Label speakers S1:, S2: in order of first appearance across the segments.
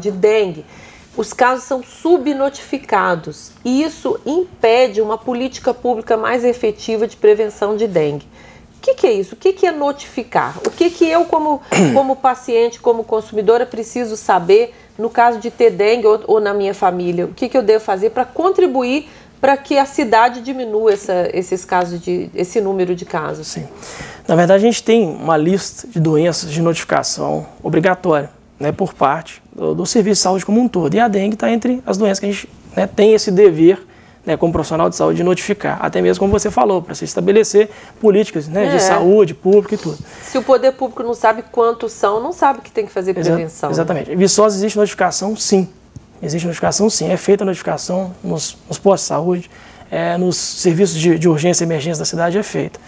S1: de dengue, os casos são subnotificados e isso impede uma política pública mais efetiva de prevenção de dengue. O que é isso? O que é notificar? O que eu, como paciente, como consumidora, preciso saber no caso de ter dengue ou na minha família? O que eu devo fazer para contribuir para que a cidade diminua esse número de casos?
S2: Sim. Na verdade, a gente tem uma lista de doenças de notificação obrigatória, né, por parte do Serviço de Saúde como um todo. E a dengue está entre as doenças que a gente, né, tem esse dever, né, como profissional de saúde, de notificar. Até mesmo como você falou, para se estabelecer políticas, né, de saúde pública e tudo.
S1: Se o poder público não sabe quantos são, não sabe que tem que fazer prevenção.
S2: Exatamente. Em Viçosa existe notificação, sim. Existe notificação, sim. É feita a notificação nos postos de saúde, nos serviços de urgência e emergência da cidade é feita.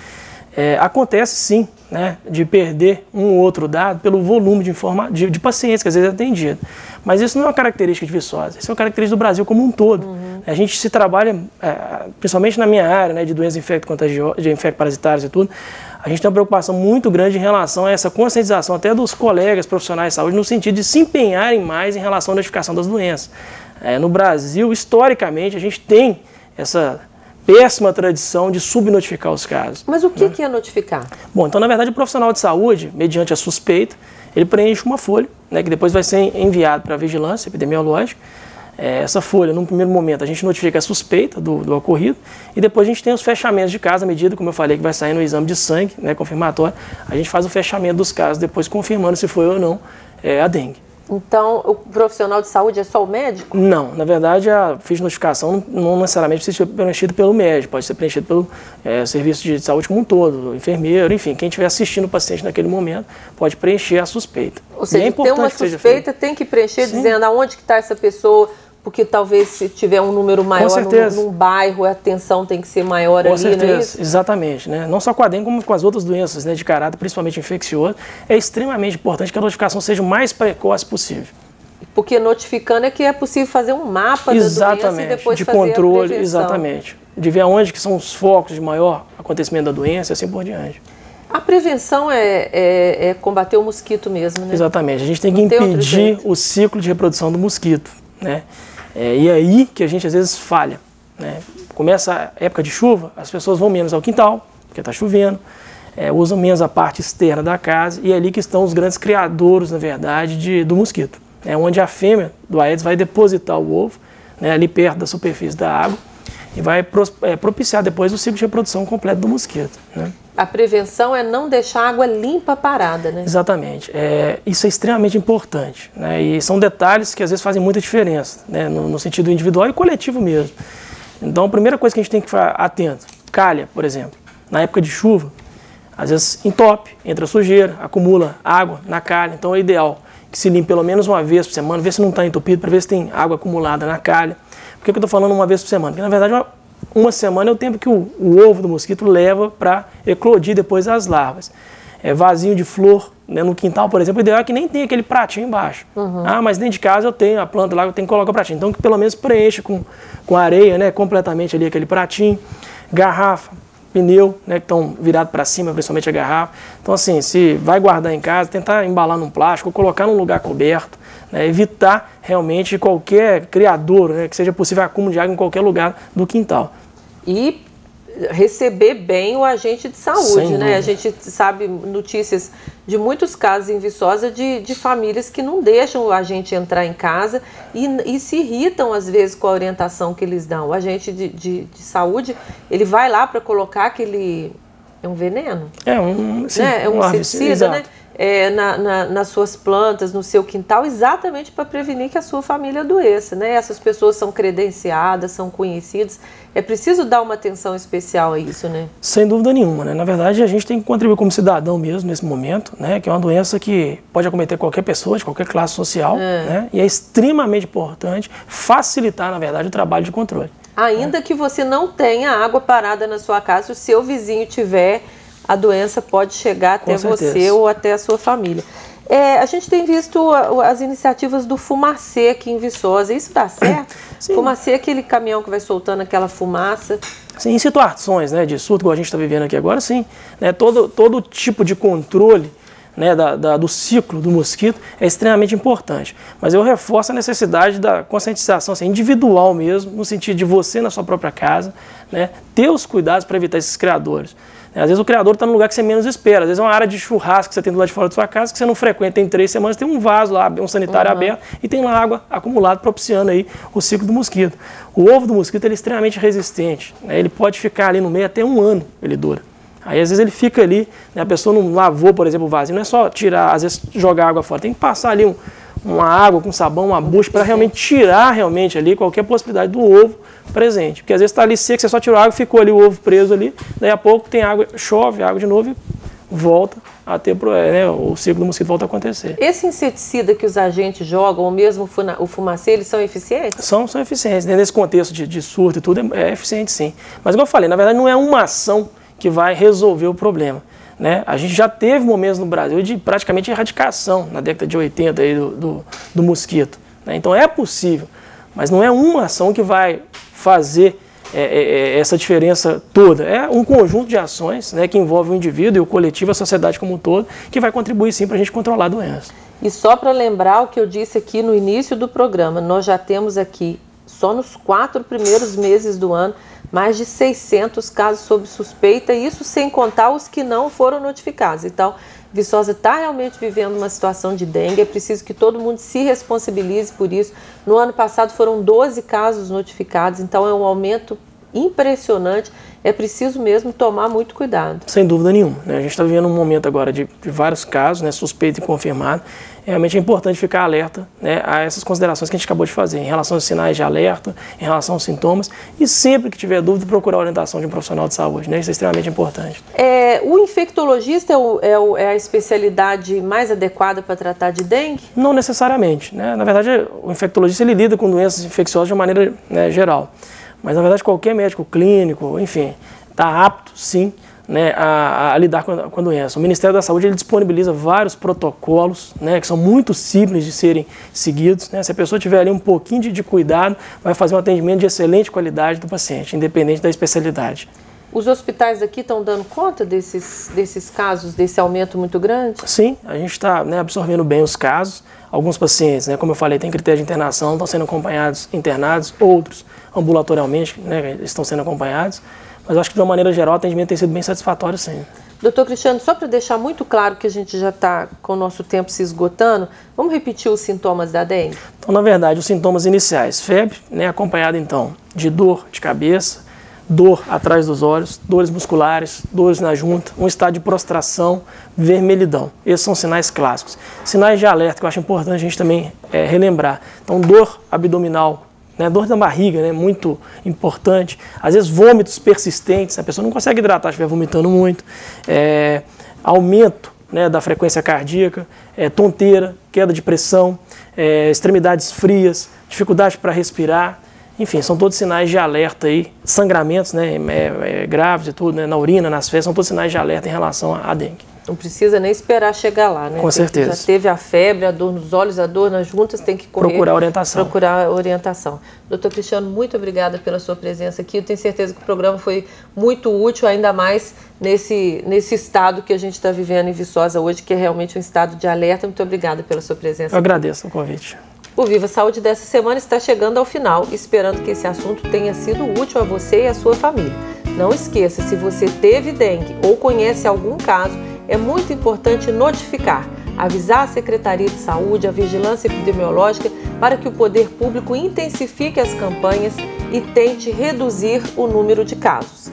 S2: Acontece, sim, né, de perder um ou outro dado pelo volume de pacientes que às vezes é atendido. Mas isso não é uma característica de Viçosa, isso é uma característica do Brasil como um todo. A gente se trabalha, principalmente na minha área, né, de doenças infecto-parasitárias e tudo, a gente tem uma preocupação muito grande em relação a essa conscientização até dos colegas profissionais de saúde, no sentido de se empenharem mais em relação à notificação das doenças. No Brasil, historicamente, a gente tem essa péssima tradição de subnotificar os casos.
S1: Mas o que é notificar?
S2: Bom, então, na verdade, o profissional de saúde, mediante a suspeita, ele preenche uma folha, né, que depois vai ser enviado para a vigilância epidemiológica. Essa folha, num primeiro momento, a gente notifica a suspeita do ocorrido e depois a gente tem os fechamentos de caso, à medida, como eu falei, que vai sair no exame de sangue, né, confirmatório, a gente faz o fechamento dos casos, depois confirmando se foi ou não a dengue.
S1: Então, o profissional de saúde é só o médico?
S2: Não, na verdade, a ficha de notificação não necessariamente precisa ser preenchida pelo médico, pode ser preenchido pelo serviço de saúde como um todo, enfermeiro, enfim, quem estiver assistindo o paciente naquele momento pode preencher a suspeita.
S1: Ou seja, tem uma suspeita, tem que preencher, sim, dizendo aonde que está essa pessoa, porque talvez se tiver um número maior num bairro, a atenção tem que ser maior ali,
S2: certeza,
S1: não é isso?
S2: Exatamente, né? Não só com a dengue, como com as outras doenças, né, de caráter, principalmente infeccioso, é extremamente importante que a notificação seja o mais precoce possível.
S1: Porque notificando é que é possível fazer um mapa da doença e depois
S2: de
S1: fazer
S2: controle,
S1: a prevenção.
S2: exatamente. De ver aonde que são os focos de maior acontecimento da doença e assim por diante.
S1: A prevenção é combater o mosquito mesmo, né?
S2: Exatamente. A gente tem que impedir o ciclo de reprodução do mosquito, né? E é aí que a gente às vezes falha, né? Começa a época de chuva, as pessoas vão menos ao quintal, porque está chovendo, usam menos a parte externa da casa, e é ali que estão os grandes criadouros, na verdade, do mosquito. Onde a fêmea do Aedes vai depositar o ovo, né, ali perto da superfície da água, e vai propiciar depois o ciclo de reprodução completo do mosquito, né?
S1: A prevenção é não deixar a água limpa parada, né?
S2: Exatamente. Isso é extremamente importante, né? E são detalhes que às vezes fazem muita diferença, né? No sentido individual e coletivo mesmo. Então, a primeira coisa que a gente tem que ficar atento, calha, por exemplo, na época de chuva, às vezes entope, entra sujeira, acumula água na calha, então é ideal que se limpe pelo menos uma vez por semana, ver se não está entupido, para ver se tem água acumulada na calha. Por que eu estou falando uma vez por semana? Porque, na verdade, uma semana é o tempo que o ovo do mosquito leva para eclodir depois as larvas. Vasinho de flor, né, no quintal, por exemplo, o ideal é que nem tem aquele pratinho embaixo. Mas dentro de casa eu tenho a planta lá, eu tenho que colocar o pratinho. Então, que pelo menos preenche com areia, né, completamente ali aquele pratinho. Garrafa, pneu, né, que estão virados para cima, principalmente a garrafa. Então, assim, se vai guardar em casa, tentar embalar num plástico, ou colocar num lugar coberto, né, evitar realmente qualquer criadouro, né, que seja possível acúmulo de água em qualquer lugar do quintal.
S1: E receber bem o agente de saúde, né? A gente sabe notícias de muitos casos em Viçosa de famílias que não deixam o agente entrar em casa e se irritam às vezes com a orientação que eles dão. O agente de saúde, ele vai lá para colocar aquele... É um veneno? É um inseticida, né? Nas suas plantas, no seu quintal, exatamente para prevenir que a sua família adoeça, né? Essas pessoas são credenciadas, são conhecidas. É preciso dar uma atenção especial a isso, né?
S2: Sem dúvida nenhuma, né? Na verdade, a gente tem que contribuir como cidadão mesmo nesse momento, né? Que é uma doença que pode acometer qualquer pessoa, de qualquer classe social, né? E é extremamente importante facilitar, na verdade, o trabalho de controle.
S1: Ainda que você não tenha água parada na sua casa, se o seu vizinho tiver, a doença pode chegar até você ou até a sua família. A gente tem visto as iniciativas do Fumacê aqui em Viçosa. Isso dá certo? Sim. Fumacê é aquele caminhão que vai soltando aquela fumaça.
S2: Sim, em situações, né, de surto, como a gente está vivendo aqui agora, sim. Né, todo tipo de controle, né, do ciclo do mosquito é extremamente importante. Mas eu reforço a necessidade da conscientização assim, individual mesmo, no sentido de você na sua própria casa, né, ter os cuidados para evitar esses criadores. Às vezes o criador está no lugar que você menos espera, às vezes é uma área de churrasco que você tem do lado de fora da sua casa, que você não frequenta, tem 3 semanas, tem um vaso lá, um sanitário aberto e tem lá água acumulada propiciando aí o ciclo do mosquito. O ovo do mosquito ele é extremamente resistente, né, ele pode ficar ali no meio até 1 ano, ele dura. Aí às vezes ele fica ali, né, a pessoa não lavou, por exemplo, o vasinho, não é só tirar, às vezes jogar água fora, tem que passar ali uma água com sabão, uma bucha, para realmente tirar realmente ali qualquer possibilidade do ovo presente. Porque às vezes está ali seco, você só tirou a água, ficou ali o ovo preso ali, daí a pouco tem água, chove água de novo e volta a ter, né, o ciclo do mosquito volta a acontecer.
S1: Esse inseticida que os agentes jogam, ou mesmo o fumacê, eles são eficientes?
S2: São eficientes, nesse contexto de surto e tudo, é eficiente sim. Mas como eu falei, na verdade não é uma ação que vai resolver o problema. Né? A gente já teve momentos no Brasil de praticamente erradicação na década de 80 aí do mosquito. Né? Então é possível, mas não é uma ação que vai fazer essa diferença toda. É um conjunto de ações, né, que envolve o indivíduo e o coletivo, a sociedade como um todo, que vai contribuir sim para a gente controlar a doença.
S1: E só para lembrar o que eu disse aqui no início do programa, nós já temos aqui, só nos 4 primeiros meses do ano, mais de 600 casos sob suspeita, e isso sem contar os que não foram notificados. Então, Viçosa está realmente vivendo uma situação de dengue, é preciso que todo mundo se responsabilize por isso. No ano passado foram 12 casos notificados, então é um aumento impressionante, é preciso mesmo tomar muito cuidado.
S2: Sem dúvida nenhuma, né? A gente está vivendo um momento agora de vários casos, né, suspeito e confirmado. Realmente é importante ficar alerta, né, a essas considerações que a gente acabou de fazer, em relação aos sinais de alerta, em relação aos sintomas, e sempre que tiver dúvida, procurar a orientação de um profissional de saúde, né? Isso é extremamente importante.
S1: O infectologista é a especialidade mais adequada para tratar de dengue?
S2: Não necessariamente, né? Na verdade, o infectologista ele lida com doenças infecciosas de uma maneira, né, geral. Mas, na verdade, qualquer médico clínico, enfim, está apto, sim, né, a lidar com a doença. O Ministério da Saúde ele disponibiliza vários protocolos, né, que são muito simples de serem seguidos. Né? Se a pessoa tiver ali um pouquinho de cuidado, vai fazer um atendimento de excelente qualidade do paciente, independente da especialidade.
S1: Os hospitais aqui estão dando conta desses casos, desse aumento muito grande?
S2: Sim, a gente está, né, absorvendo bem os casos. Alguns pacientes, né, como eu falei, têm critério de internação, estão sendo acompanhados, internados, outros ambulatorialmente, né, estão sendo acompanhados. Mas eu acho que, de uma maneira geral, o atendimento tem sido bem satisfatório, sim.
S1: Doutor Cristiano, só para deixar muito claro que a gente já está com o nosso tempo se esgotando, vamos repetir os sintomas da dengue?
S2: Então, na verdade, os sintomas iniciais, febre, né, acompanhada, então, de dor de cabeça, dor atrás dos olhos, dores musculares, dores na junta, um estado de prostração, vermelhidão. Esses são sinais clássicos. Sinais de alerta, que eu acho importante a gente também relembrar. Então, dor abdominal, né, dor da barriga, né, muito importante. Às vezes, vômitos persistentes, a pessoa não consegue hidratar, estiver vomitando muito. Aumento, né, da frequência cardíaca, tonteira, queda de pressão, extremidades frias, dificuldade para respirar. Enfim, são todos sinais de alerta aí, sangramentos, né, graves e tudo, né, na urina, nas fezes, são todos sinais de alerta em relação à dengue.
S1: Não precisa nem esperar chegar lá, né?
S2: Com certeza.
S1: Já teve a febre, a dor nos olhos, a dor nas juntas, tem que correr.
S2: Procurar orientação.
S1: Procurar orientação. Doutor Cristiano, muito obrigada pela sua presença aqui. Eu tenho certeza que o programa foi muito útil, ainda mais nesse estado que a gente está vivendo em Viçosa hoje, que é realmente um estado de alerta. Muito obrigada pela sua presença.
S2: Eu agradeço o convite.
S1: O Viva Saúde dessa semana está chegando ao final, esperando que esse assunto tenha sido útil a você e a sua família. Não esqueça, se você teve dengue ou conhece algum caso, é muito importante notificar, avisar a Secretaria de Saúde, a Vigilância Epidemiológica, para que o poder público intensifique as campanhas e tente reduzir o número de casos.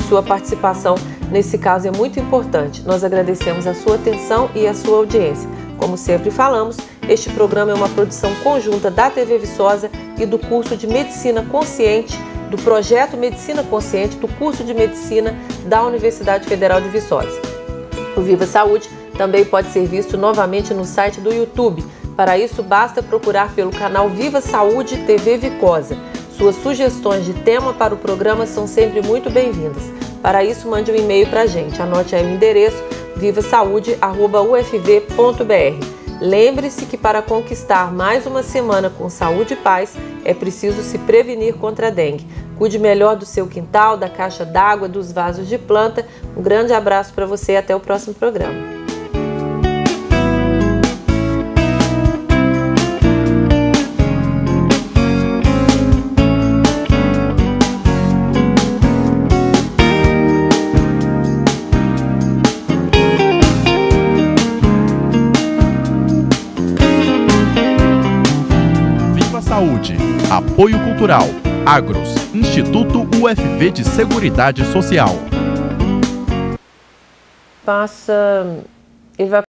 S1: Sua participação nesse caso é muito importante. Nós agradecemos a sua atenção e a sua audiência. Como sempre falamos, este programa é uma produção conjunta da TV Viçosa e do curso de Medicina Consciente, do projeto Medicina Consciente, do curso de Medicina da Universidade Federal de Viçosa. O Viva Saúde também pode ser visto novamente no site do YouTube. Para isso, basta procurar pelo canal Viva Saúde TV Vicosa. Suas sugestões de tema para o programa são sempre muito bem-vindas. Para isso, mande um e-mail para a gente. Anote aí o endereço vivasaude@ufv.br. Lembre-se que para conquistar mais uma semana com saúde e paz, é preciso se prevenir contra a dengue. Cuide melhor do seu quintal, da caixa d'água, dos vasos de planta. Um grande abraço para você e até o próximo programa.
S3: Saúde. Apoio Cultural. Agros. Instituto UFV de Seguridade Social.
S1: Ele vai